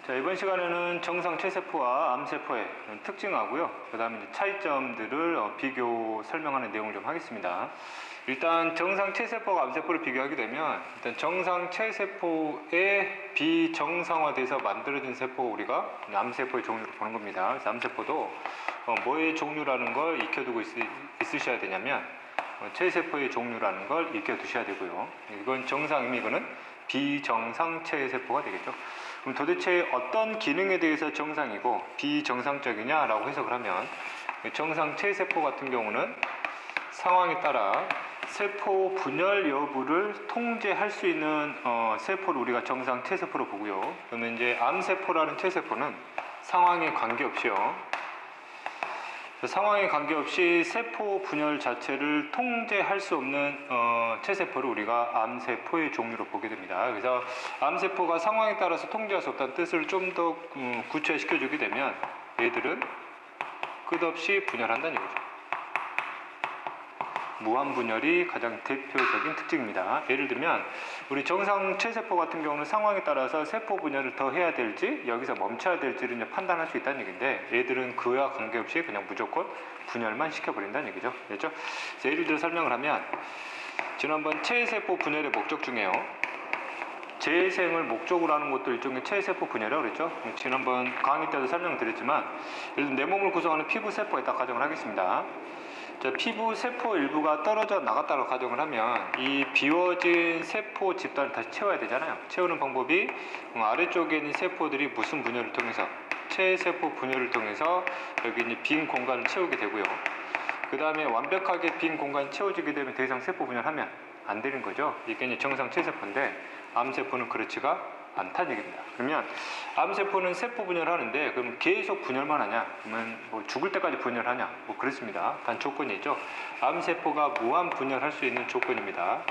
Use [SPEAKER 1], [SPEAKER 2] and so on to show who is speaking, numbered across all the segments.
[SPEAKER 1] 자, 이번 시간에는 정상 체세포와 암세포의 특징하고요. 그 다음에 차이점들을 비교 설명하는 내용을 좀 하겠습니다. 일단 정상 체세포와 암세포를 비교하게 되면 일단 정상 체세포의 비정상화돼서 만들어진 세포가 우리가 암세포의 종류로 보는 겁니다. 그래서 암세포도 뭐의 종류라는 걸 익혀두고 있으셔야 되냐면 체세포의 종류라는 걸 익혀두셔야 되고요. 이건 정상이면 이거는 비정상 체세포가 되겠죠. 그럼 도대체 어떤 기능에 대해서 정상이고 비정상적이냐라고 해석을 하면 정상 체세포 같은 경우는 상황에 따라 세포 분열 여부를 통제할 수 있는 세포를 우리가 정상 체세포로 보고요. 그러면 이제 암세포라는 체세포는 상황에 관계없이요. 상황에 관계없이 세포 분열 자체를 통제할 수 없는 체세포를 우리가 암세포의 종류로 보게 됩니다. 그래서 암세포가 상황에 따라서 통제할 수 없다는 뜻을 좀 더 구체시켜 주게 되면 얘들은 끝없이 분열한다는 얘기죠. 무한분열이 가장 대표적인 특징입니다. 예를 들면 우리 정상 체세포 같은 경우는 상황에 따라서 세포 분열을 더 해야 될지 여기서 멈춰야 될지를 이제 판단할 수 있다는 얘기인데 얘들은 그와 관계없이 그냥 무조건 분열만 시켜버린다는 얘기죠. 그렇죠? 예를 들어 설명을 하면 지난번 체세포 분열의 목적 중에요. 재생을 목적으로 하는 것도 일종의 체세포 분열이라고 그랬죠. 지난번 강의 때도 설명드렸지만 예를 들어 내 몸을 구성하는 피부 세포에 딱 가정을 하겠습니다. 자, 피부 세포 일부가 떨어져 나갔다고 가정을 하면 이 비워진 세포 집단을 다시 채워야 되잖아요. 채우는 방법이 아래쪽에 있는 세포들이 무슨 분열을 통해서 체세포 분열을 통해서 여기 있는 빈 공간을 채우게 되고요. 그 다음에 완벽하게 빈 공간이 채워지게 되면 더 이상 세포 분열하면 안 되는 거죠. 이게 이제 정상 체세포인데 암세포는 그렇지가 않다는 얘기입니다. 그러면 암세포는 세포 분열을 하는데 그럼 계속 분열만 하냐? 그러면 뭐 죽을 때까지 분열하냐? 뭐 그렇습니다. 단 조건이 있죠. 암세포가 무한 분열할 수 있는 조건입니다.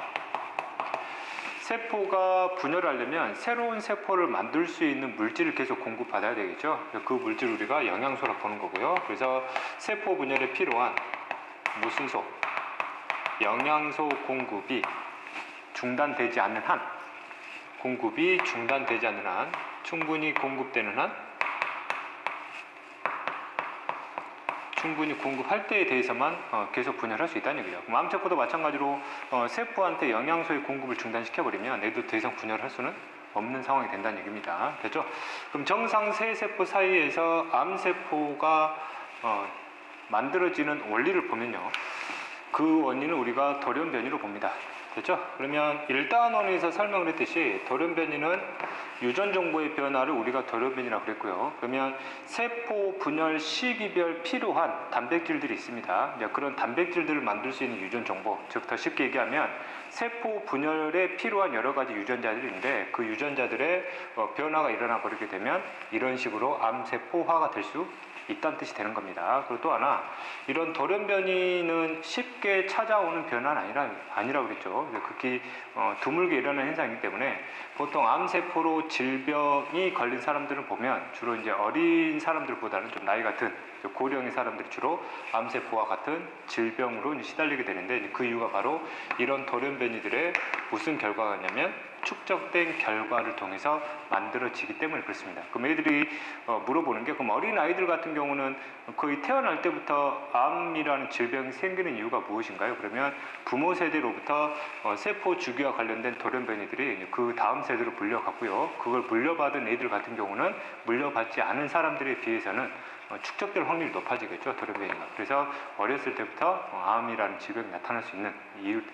[SPEAKER 1] 세포가 분열하려면 새로운 세포를 만들 수 있는 물질을 계속 공급받아야 되겠죠. 그 물질을 우리가 영양소라고 보는 거고요. 그래서 세포 분열에 필요한 무슨 소? 영양소 공급이 중단되지 않는 한 충분히 공급되는 한 충분히 공급할 때에 대해서만 계속 분열할 수 있다는 얘기죠. 그럼 암세포도 마찬가지로 세포한테 영양소의 공급을 중단시켜버리면 얘도 더 이상 분열할 수는 없는 상황이 된다는 얘기입니다. 됐죠? 그럼 정상 세세포 사이에서 암세포가 만들어지는 원리를 보면요. 그 원리는 우리가 돌연변이로 봅니다. 그렇죠? 그러면 1단원에서 설명을 했듯이 돌연변이는 유전 정보의 변화를 우리가 돌연변이라고 그랬고요. 그러면 세포 분열 시기별 필요한 단백질들이 있습니다. 그런 단백질들을 만들 수 있는 유전 정보, 즉 더 쉽게 얘기하면 세포 분열에 필요한 여러 가지 유전자들이 있는데 그 유전자들의 변화가 일어나 버리게 되면 이런 식으로 암세포화가 될 수 있다는 뜻이 되는 겁니다. 그리고 또 하나, 이런 돌연변이는 쉽게 찾아오는 변화는 아니라고 그랬죠. 극히 드물게 일어나는 현상이기 때문에 보통 암세포로 질병이 걸린 사람들을 보면 주로 이제 어린 사람들보다는 좀 나이가 든 고령의 사람들이 주로 암세포와 같은 질병으로 시달리게 되는데 그 이유가 바로 이런 돌연변이들의 무슨 결과가 있냐면 축적된 결과를 통해서 만들어지기 때문에 그렇습니다. 그럼 애들이 물어보는 게 그럼 어린 아이들 같은 경우는 거의 태어날 때부터 암이라는 질병이 생기는 이유가 무엇인가요? 그러면 부모 세대로부터 세포 주기와 관련된 돌연변이들이 그 다음 세대로 물려갔고요. 그걸 물려받은 애들 같은 경우는 물려받지 않은 사람들에 비해서는 축적될 확률이 높아지겠죠. 돌연변이가. 그래서 어렸을 때부터 암이라는 질병이 나타날 수 있는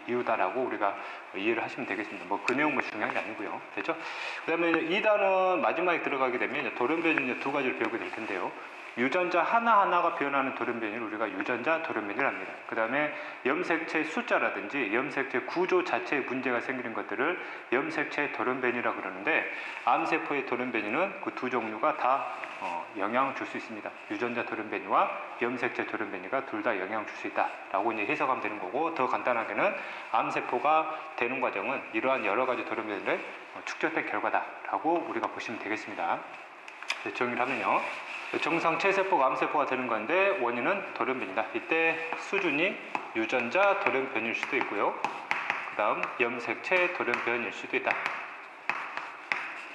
[SPEAKER 1] 이유다라고 우리가 이해를 하시면 되겠습니다. 뭐 그 내용 중요한 게 아니고요. 됐죠? 그 다음에 2단원 마지막에 들어가게 되면 돌연변이 두 가지를 배우게 될 텐데요. 유전자 하나하나가 변하는 돌연변이를 우리가 유전자 돌연변이를 합니다. 그 다음에 염색체 숫자라든지 염색체 구조 자체에 문제가 생기는 것들을 염색체 돌연변이라고 그러는데 암세포의 돌연변이는 그 두 종류가 다 영향을 줄 수 있습니다. 유전자 돌연변이와 염색체 돌연변이가 둘 다 영향을 줄 수 있다라고 이제 해석하면 되는 거고 더 간단하게는 암세포가 되는 과정은 이러한 여러 가지 돌연변이를 축적된 결과다라고 우리가 보시면 되겠습니다. 정리를 하면요. 정상 체세포가 암세포가 되는 건데 원인은 돌연변이다. 이때 수준이 유전자 돌연변이일 수도 있고요. 그 다음 염색체 돌연변이일 수도 있다.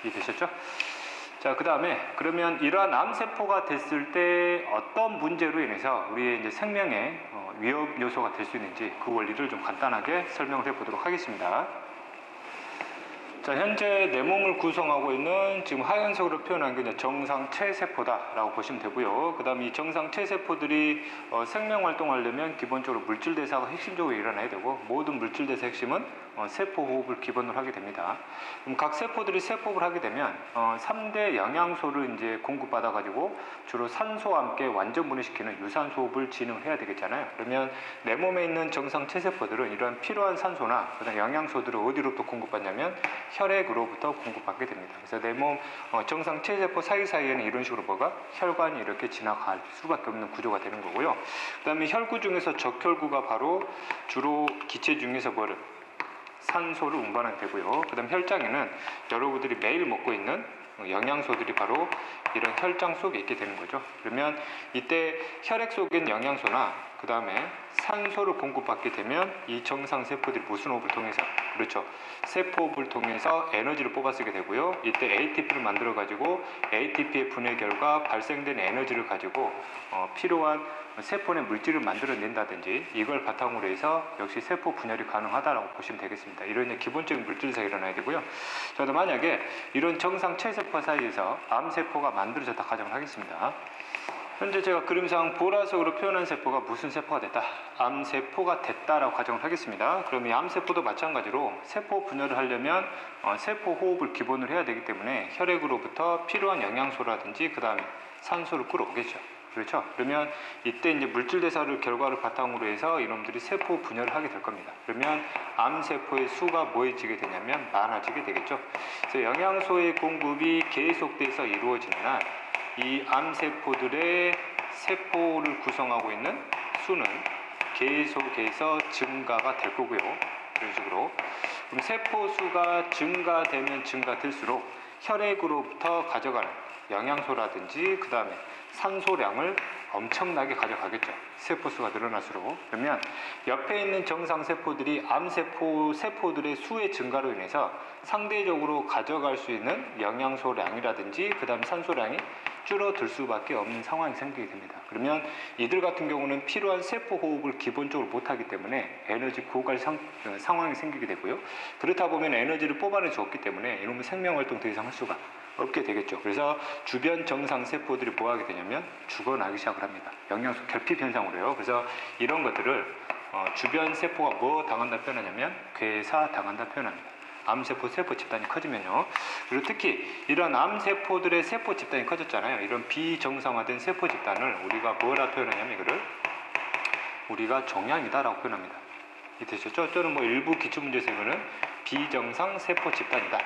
[SPEAKER 1] 이해되셨죠? 자, 그 다음에 그러면 이러한 암세포가 됐을 때 어떤 문제로 인해서 우리의 이제 생명에 위협 요소가 될 수 있는지 그 원리를 좀 간단하게 설명을 해보도록 하겠습니다. 자, 현재 내 몸을 구성하고 있는 지금 하얀색으로 표현한 게 이제 정상체세포다라고 보시면 되고요. 그 다음에 이 정상체세포들이 생명 활동하려면 기본적으로 물질 대사가 핵심적으로 일어나야 되고, 모든 물질 대사 핵심은 세포 호흡을 기본으로 하게 됩니다. 그럼 각 세포들이 세포를 하게 되면 3대 영양소를 이제 공급받아 가지고 주로 산소와 함께 완전 분해시키는 유산소 호흡을 진행을 해야 되겠잖아요. 그러면 내 몸에 있는 정상체세포들은 이러한 필요한 산소나 그다음 영양소들을 어디로부터 공급받냐면 혈액으로부터 공급받게 됩니다. 그래서 내 몸 정상체세포 사이사이에는 이런 식으로 뭐가 혈관이 이렇게 지나갈 수밖에 없는 구조가 되는 거고요. 그 다음에 혈구 중에서 적혈구가 바로 주로 기체 중에서 뭐를 산소를 운반하게 되고요. 그 다음 혈장에는 여러분들이 매일 먹고 있는 영양소들이 바로 이런 혈장 속에 있게 되는 거죠. 그러면 이때 혈액 속에 있는 영양소나 그 다음에 산소를 공급받게 되면 이 정상세포들이 무슨 호흡을 통해서, 그렇죠, 세포호흡을 통해서 에너지를 뽑아 쓰게 되고요. 이때 ATP를 만들어 가지고 ATP의 분해 결과 발생된 에너지를 가지고 필요한 세포 내 물질을 만들어낸다든지 이걸 바탕으로 해서 역시 세포 분열이 가능하다라고 보시면 되겠습니다. 이런 기본적인 물질사가 일어나야 되고요. 저도 만약에 이런 정상 체세포 사이에서 암세포가 만들어졌다 가정을 하겠습니다. 현재 제가 그림상 보라색으로 표현한 세포가 무슨 세포가 됐다? 암세포가 됐다라고 가정을 하겠습니다. 그럼 이 암세포도 마찬가지로 세포 분열을 하려면 세포 호흡을 기본으로 해야 되기 때문에 혈액으로부터 필요한 영양소라든지 그 다음에 산소를 끌어오겠죠. 그렇죠? 그러면 이때 이제 물질 대사를 결과를 바탕으로 해서 이놈들이 세포 분열을 하게 될 겁니다. 그러면 암세포의 수가 뭐해지게 되냐면 많아지게 되겠죠. 그래서 영양소의 공급이 계속돼서 이루어지는 한 이 암세포들의 세포를 구성하고 있는 수는 계속해서 증가가 될 거고요. 이런 식으로. 그럼 세포 수가 증가되면 증가될수록 혈액으로부터 가져가는 영양소라든지 그 다음에 산소량을 엄청나게 가져가겠죠. 세포수가 늘어날수록. 그러면 옆에 있는 정상세포들이 세포들의 수의 증가로 인해서 상대적으로 가져갈 수 있는 영양소량이라든지 그 다음 산소량이 줄어들 수밖에 없는 상황이 생기게 됩니다. 그러면 이들 같은 경우는 필요한 세포 호흡을 기본적으로 못하기 때문에 에너지 고갈 상황이 생기게 되고요. 그렇다 보면 에너지를 뽑아낼 수 없기 때문에 이놈의 생명활동 더 이상 할 수가 없게 되겠죠. 그래서 주변 정상 세포들이 뭐 하게 되냐면 죽어나기 시작을 합니다. 영양소 결핍 현상으로요. 그래서 이런 것들을 주변 세포가 뭐 당한다 표현하냐면 괴사당한다 표현합니다. 암세포 세포 집단이 커지면요. 그리고 특히 이런 암세포들의 세포 집단이 커졌잖아요. 이런 비정상화된 세포 집단을 우리가 뭐라 표현하냐면 이거를 우리가 종양이다라고 표현합니다. 이해되셨죠? 또는 뭐 일부 기출문제에서는 비정상 세포 집단이다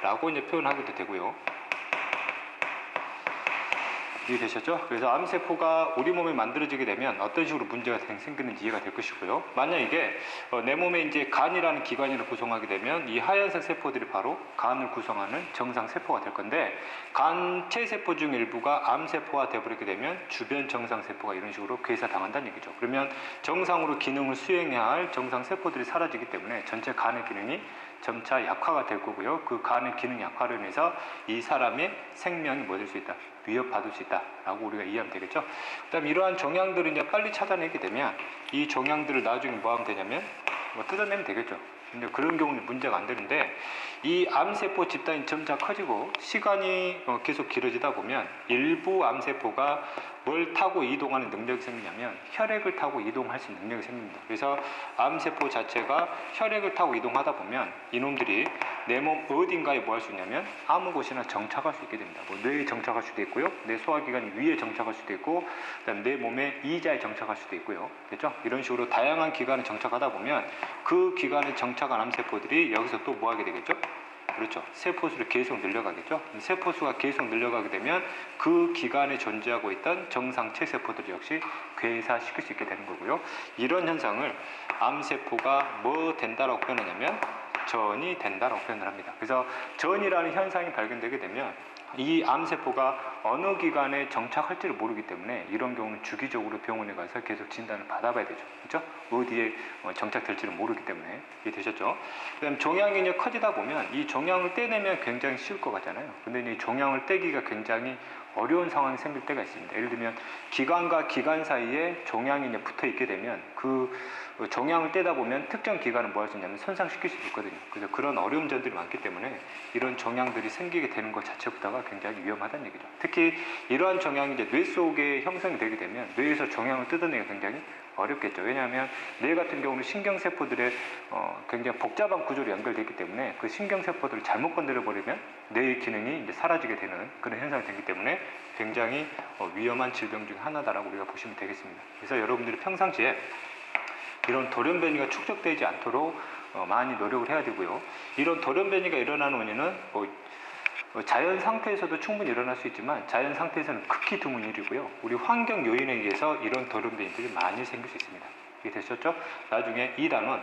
[SPEAKER 1] 라고 이제 표현하기도 되고요. 이해되셨죠? 그래서 암세포가 우리 몸에 만들어지게 되면 어떤 식으로 문제가 생기는지 이해가 될 것이고요. 만약 이게 내 몸에 이제 간이라는 기관을 구성하게 되면 이 하얀색 세포들이 바로 간을 구성하는 정상 세포가 될 건데, 간체 세포 중 일부가 암세포가 되어버리게 되면 주변 정상 세포가 이런 식으로 괴사당한다는 얘기죠. 그러면 정상으로 기능을 수행해야 할 정상 세포들이 사라지기 때문에 전체 간의 기능이 점차 약화가 될 거고요. 그 간의 기능 약화로 인해서 이 사람의 생명이 뭐 될 수 있다? 위협받을 수 있다라고 우리가 이해하면 되겠죠. 그 다음 이러한 종양들을 이제 빨리 찾아내게 되면 이 종양들을 나중에 뭐 하면 되냐면 뜯어내면 되겠죠. 근데 그런 경우는 문제가 안 되는데, 이 암세포 집단이 점차 커지고 시간이 계속 길어지다 보면 일부 암세포가 뭘 타고 이동하는 능력이 생기냐면 혈액을 타고 이동할 수 있는 능력이 생깁니다. 그래서 암세포 자체가 혈액을 타고 이동하다 보면 이놈들이 내 몸 어딘가에 뭐 할 수 있냐면 아무 곳이나 정착할 수 있게 됩니다. 뭐 뇌에 정착할 수도 있고요, 내 소화기관 위에 정착할 수도 있고, 그다음 내 몸의 이자에 정착할 수도 있고요. 그렇죠? 이런 식으로 다양한 기관에 정착하다 보면 그 기관에 정착한 암세포들이 여기서 또 뭐 하게 되겠죠? 그렇죠. 세포수를 계속 늘려가겠죠. 세포수가 계속 늘려가게 되면 그 기관에 존재하고 있던 정상체 세포들 역시 괴사시킬 수 있게 되는 거고요. 이런 현상을 암세포가 뭐 된다라고 표현하냐면 전이 된다라고 표현을 합니다. 그래서 전이라는 현상이 발견되게 되면 이 암세포가 어느 기관에 정착할지를 모르기 때문에 이런 경우는 주기적으로 병원에 가서 계속 진단을 받아봐야 되죠. 그렇죠? 어디에 정착될지를 모르기 때문에. 이해되셨죠? 그다음 종양이 이제 커지다 보면 이 종양을 떼내면 굉장히 쉬울 것 같잖아요. 근데 이 종양을 떼기가 굉장히 어려운 상황이 생길 때가 있습니다. 예를 들면 기관과 기관 사이에 종양이 이제 붙어 있게 되면 그 종양을 떼다 보면 특정 기관을 뭐 할 수 있냐면 손상시킬 수 있거든요. 그래서 그런 어려운 점들이 많기 때문에 이런 종양들이 생기게 되는 것 자체부터가 굉장히 위험하다는 얘기죠. 특히 이러한 종양이 이제 뇌 속에 형성이 되게 되면 뇌에서 종양을 뜯어내기가 굉장히 어렵겠죠. 왜냐하면 뇌 같은 경우는 신경세포들의 굉장히 복잡한 구조로 연결되기 때문에 그 신경세포들을 잘못 건드려 버리면 뇌의 기능이 이제 사라지게 되는 그런 현상이 되기 때문에 굉장히 위험한 질병 중 하나다라고 우리가 보시면 되겠습니다. 그래서 여러분들이 평상시에 이런 돌연변이가 축적되지 않도록 많이 노력을 해야 되고요. 이런 돌연변이가 일어나는 원인은 자연 상태에서도 충분히 일어날 수 있지만 자연 상태에서는 극히 드문 일이고요. 우리 환경 요인에 의해서 이런 돌연변이들이 많이 생길 수 있습니다. 이게 되셨죠? 나중에 이 단원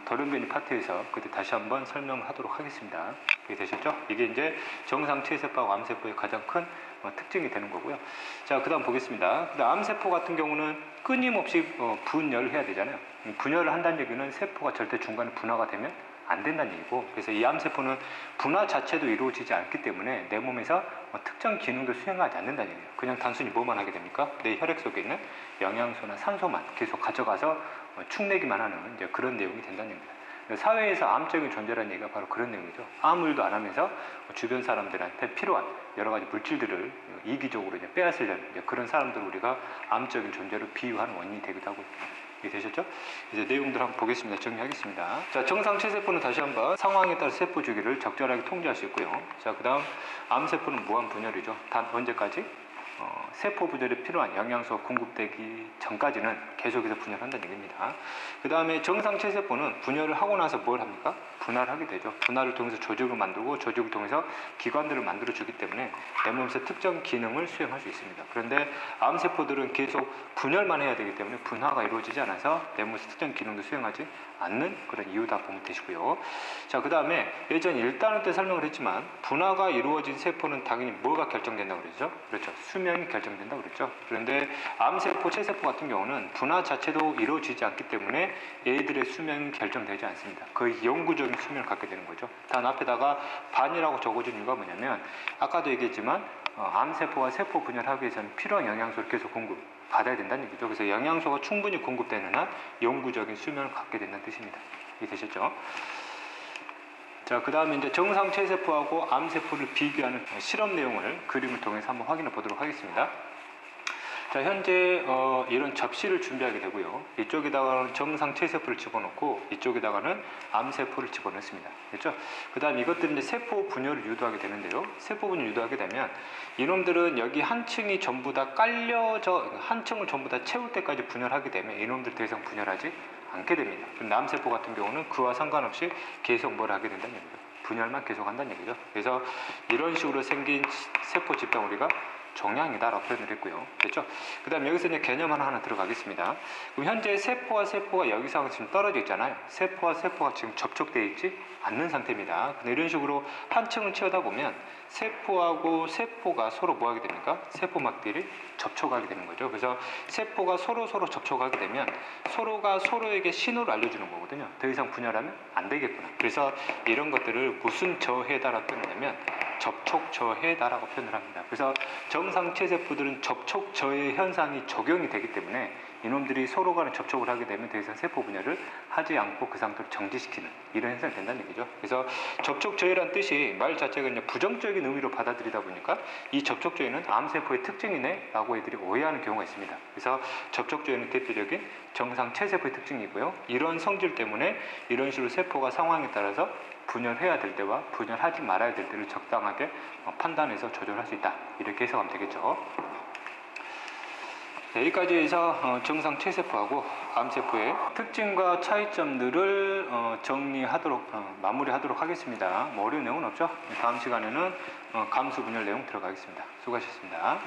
[SPEAKER 1] 돌연변이 파트에서 그때 다시 한번 설명을 하도록 하겠습니다. 이게 되셨죠? 이게 이제 정상 체세포와 암세포의 가장 큰 특징이 되는 거고요. 자, 그 다음 보겠습니다. 그다음 암세포 같은 경우는 끊임없이 분열을 해야 되잖아요. 분열을 한다는 얘기는 세포가 절대 중간에 분화가 되면 안 된다는 얘기고, 그래서 이 암세포는 분화 자체도 이루어지지 않기 때문에 내 몸에서 특정 기능도 수행하지 않는다는 얘기예요. 그냥 단순히 뭐만 하게 됩니까? 내 혈액 속에 있는 영양소나 산소만 계속 가져가서 축내기만 하는 이제 그런 내용이 된다는 얘기입니다. 사회에서 암적인 존재라는 얘기가 바로 그런 내용이죠. 아무 일도 안 하면서 주변 사람들한테 필요한 여러 가지 물질들을 이기적으로 이제 빼앗으려는 그런 사람들을 우리가 암적인 존재로 비유하는 원인이 되기도 하고 있습니다. 되셨죠? 이제 내용들 한번 보겠습니다. 정리하겠습니다. 자, 정상 체세포는 다시 한번 상황에 따라 세포 주기를 적절하게 통제할 수 있고요. 자, 그 다음 암세포는 무한 분열이죠. 단 언제까지? 세포 분열에 필요한 영양소 공급되기 전까지는 계속해서 분열한다는 얘기입니다. 그 다음에 정상 체세포는 분열을 하고 나서 뭘 합니까? 분할을 하게 되죠. 분할을 통해서 조직을 만들고 조직을 통해서 기관들을 만들어 주기 때문에 내 몸에서 특정 기능을 수행할 수 있습니다. 그런데 암세포들은 계속 분열만 해야 되기 때문에 분화가 이루어지지 않아서 내 몸에서 특정 기능도 수행하지 않는 그런 이유다 보면 되시고요. 자, 그 다음에 예전 1단원 때 설명을 했지만 분화가 이루어진 세포는 당연히 뭐가 결정된다고 그러죠? 그렇죠. 수명이 결정된다고 그랬죠. 그런데 암세포, 체세포 같은 경우는 분화 자체도 이루어지지 않기 때문에 얘들의 수명이 결정되지 않습니다. 거의 영구적인 수명을 갖게 되는 거죠. 단 앞에다가 반이라고 적어준 이유가 뭐냐면 아까도 얘기했지만 암세포와 세포 분열하기 위해서는 필요한 영양소를 계속 받아야 된다는 얘기죠. 그래서 영양소가 충분히 공급되는 한 영구적인 수명을 갖게 된다는 뜻입니다. 이해되셨죠? 자, 그 다음에 이제 정상 체세포하고 암세포를 비교하는 실험 내용을 그림을 통해서 한번 확인해 보도록 하겠습니다. 자, 현재 이런 접시를 준비하게 되고요. 이쪽에다가는 정상 체세포를 집어넣고 이쪽에다가는 암세포를 집어넣습니다. 그렇죠? 그 다음 이것들은 이제 세포 분열을 유도하게 되는데요. 세포 분열을 유도하게 되면 이놈들은 여기 한 층이 전부 다 깔려져 한 층을 전부 다 채울 때까지 분열하게 되면 이놈들 더 이상 분열하지 않게 됩니다. 그런데 암세포 같은 경우는 그와 상관없이 계속 뭘 하게 된다는 얘기죠. 분열만 계속 한다는 얘기죠. 그래서 이런 식으로 생긴 세포 집단 우리가 종양이다라고 표현을 했고요. 됐죠? 그 다음 여기서 이제 개념 하나 들어가겠습니다. 그럼 현재 세포와 세포가 여기서 지금 떨어져 있잖아요. 세포와 세포가 지금 접촉되어 있지 않는 상태입니다. 근데 이런 식으로 한 층을 채우다 보면 세포하고 세포가 서로 뭐 하게 됩니까? 세포막들이 접촉하게 되는 거죠. 그래서 세포가 서로 접촉하게 되면 서로가 서로에게 신호를 알려주는 거거든요. 더 이상 분열하면 안 되겠구나. 그래서 이런 것들을 무슨 저해다라고 표현하냐면 접촉 저해다라고 표현을 합니다. 그래서 정상 체세포들은 접촉 저해 현상이 적용이 되기 때문에 이놈들이 서로 간에 접촉을 하게 되면 더 이상 세포 분열을 하지 않고 그 상태로 정지시키는 이런 현상이 된다는 얘기죠. 그래서 접촉 저해란 뜻이 말 자체가 그냥 부정적인 의미로 받아들이다 보니까 이 접촉 저해는 암세포의 특징이네 라고 애들이 오해하는 경우가 있습니다. 그래서 접촉 저해는 대표적인 정상 체세포의 특징이고요. 이런 성질 때문에 이런 식으로 세포가 상황에 따라서 분열해야 될 때와 분열하지 말아야 될 때를 적당하게 판단해서 조절할 수 있다. 이렇게 해석하면 되겠죠. 네, 여기까지 해서 정상 체세포하고 암세포의 특징과 차이점들을 마무리하도록 하겠습니다. 어려운 내용은 없죠? 다음 시간에는 감수 분열 내용 들어가겠습니다. 수고하셨습니다.